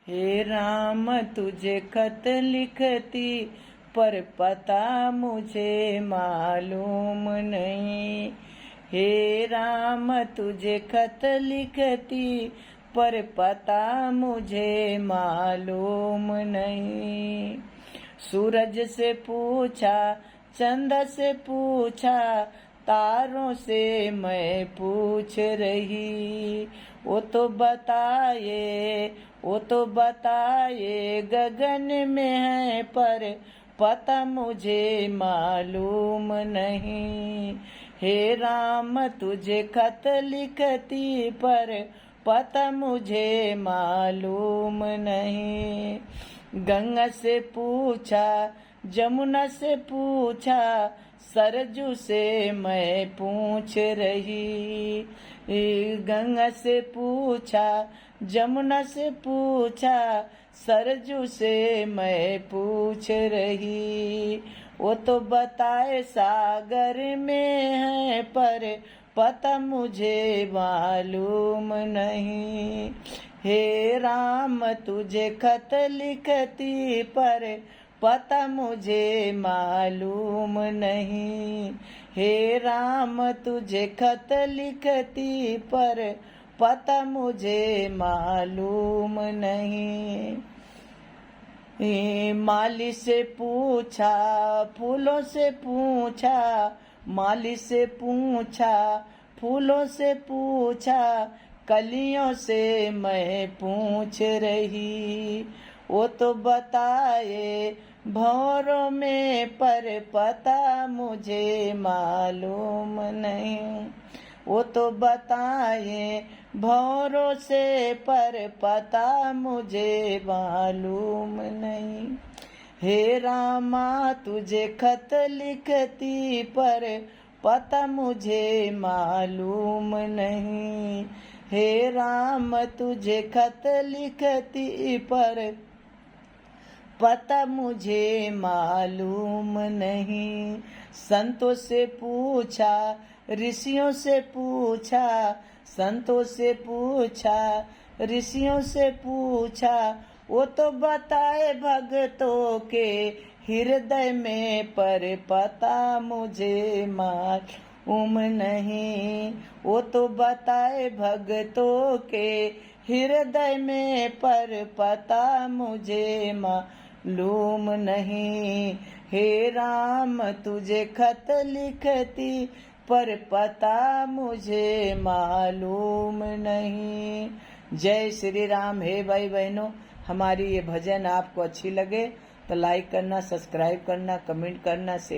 हे राम तुझे खत लिखती पर पता मुझे मालूम नहीं। हे राम तुझे खत लिखती पर पता मुझे मालूम नहीं। सूरज से पूछा, चंद से पूछा, तारों से मैं पूछ रही। वो तो बताए गगन में है पर पता मुझे मालूम नहीं। हे राम तुझे खत लिखती पर पता मुझे मालूम नहीं। गंगा से पूछा, जमुना से पूछा, सरजू से मैं पूछ रही। गंगा से पूछा, जमुना से पूछा, सरजू से मैं पूछ रही। वो तो बताए सागर में है पर पता मुझे मालूम नहीं। हे राम तुझे खत लिखती पर पता मुझे मालूम नहीं। हे राम तुझे खत लिखती पर पता मुझे मालूम नहीं। माली से पूछा, फूलों से पूछा, माली से पूछा, फूलों से पूछा, कलियों से मैं पूछ रही। वो तो बताए भंवरों में पर पता मुझे मालूम नहीं। वो तो बताए भंवरों से पर पता मुझे मालूम नहीं। हे रामा तुझे खत लिखती पर पता मुझे मालूम नहीं। हे राम तुझे खत लिखती पर पता मुझे मालूम नहीं। संतों से पूछा, ऋषियों से पूछा, संतों से पूछा, ऋषियों से पूछा, वो तो बताए भक्तों के हृदय में पर पता मुझे मालूम नहीं। वो तो बताए भक्तों के हृदय में पर पता मुझे मालूम नहीं। हे राम तुझे खत लिखती पर पता मुझे मालूम नहीं। जय श्री राम। हे भाई बहनों, हमारी ये भजन आपको अच्छी लगे तो लाइक करना, सब्सक्राइब करना, कमेंट करना, शेयर